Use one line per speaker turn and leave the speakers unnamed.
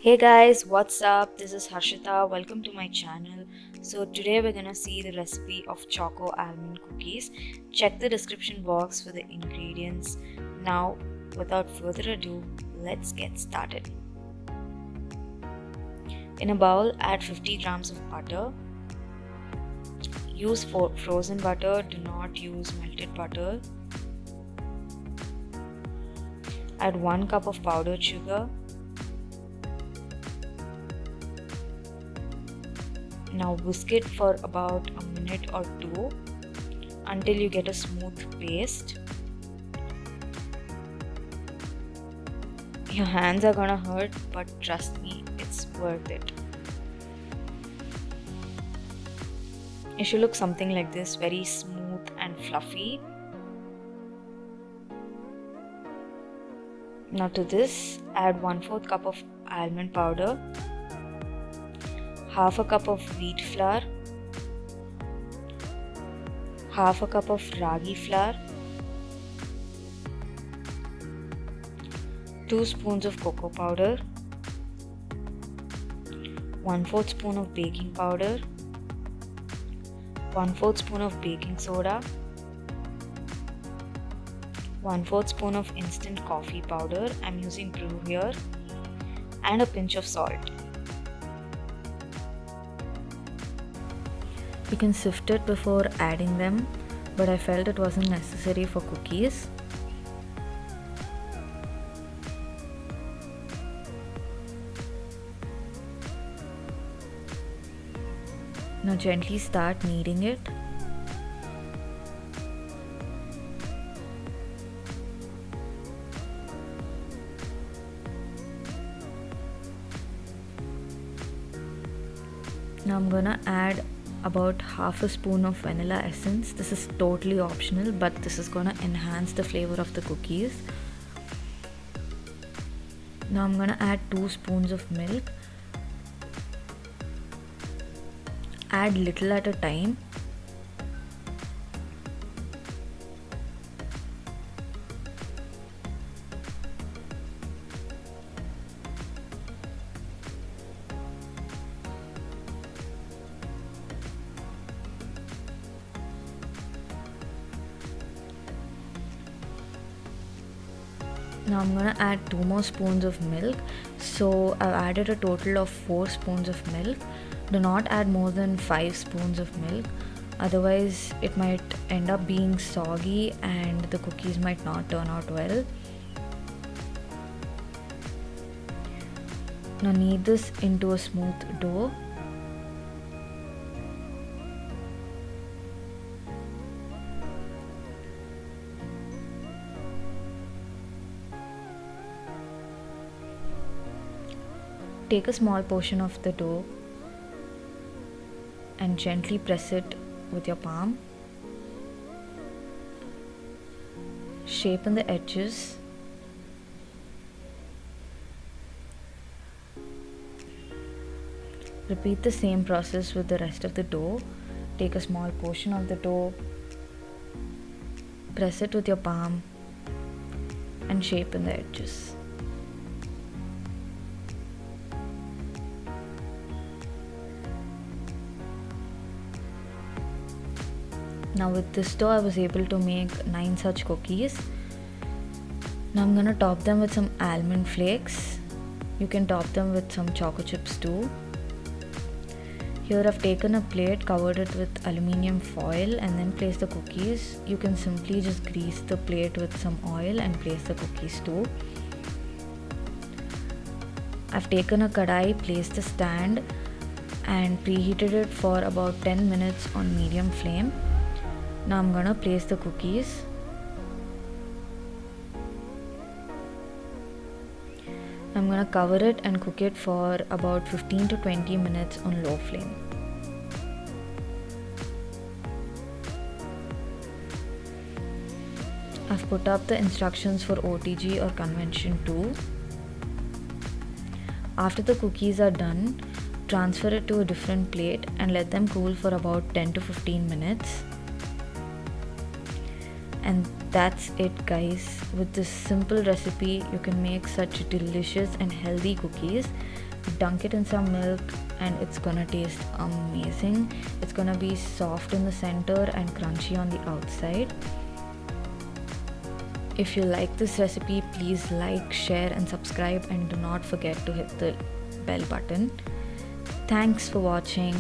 Hey guys, what's up? This is Harshita. Welcome to my channel. So today we're gonna see the recipe of Choco almond cookies. Check the description box for the ingredients. Now, without further ado, let's get started. In a bowl, add 50 grams of butter. Use frozen butter, do not use melted butter. Add 1 cup of powdered sugar. Now whisk it for about a minute or two until you get a smooth paste. Your hands are gonna hurt, but trust me, it's worth it. It should look something like this, very smooth and fluffy. Now to this, add 1/4 cup of almond powder, half a cup of wheat flour, half a cup of Raagi flour, 2 spoons of cocoa powder, 1/4 spoon of baking powder, 1/4 spoon of baking soda, 1/4 spoon of instant coffee powder, I'm using brew here, and a pinch of salt. You can sift it before adding them, but I felt it wasn't necessary for cookies. Now gently start kneading it. Now I'm gonna add about half a spoon of vanilla essence. This is totally optional, but this is gonna enhance the flavor of the cookies. Now I'm gonna add 2 spoons of milk. Add little at a time. Now I'm gonna add 2 more spoons of milk. So I've added a total of 4 spoons of milk. Do not add more than 5 spoons of milk, otherwise it might end up being soggy and the cookies might not turn out well. Now knead this into a smooth dough. Take a small portion of the dough and gently press it with your palm. Shape in the edges. Repeat the same process with the rest of the dough. Take a small portion of the dough, press it with your palm, and shape in the edges. Now with this dough I was able to make 9 such cookies. Now I'm gonna top them with some almond flakes. You can top them with some choco chips too. Here I've taken a plate, covered it with aluminium foil and then place the cookies. You can simply just grease the plate with some oil and place the cookies too. I've taken a kadai, placed the stand and preheated it for about 10 minutes on medium flame. Now I'm gonna place the cookies. I'm gonna cover it and cook it for about 15 to 20 minutes on low flame. I've put up the instructions for OTG or convention too. After the cookies are done, transfer it to a different plate and let them cool for about 10 to 15 minutes. And that's it guys. With this simple recipe you can make such delicious and healthy cookies. dunk it in some milk, and it's gonna taste amazing. It's gonna be soft in the center and crunchy on the outside. If you like this recipe, please like, share and subscribe, and do not forget to hit the bell button. Thanks for watching.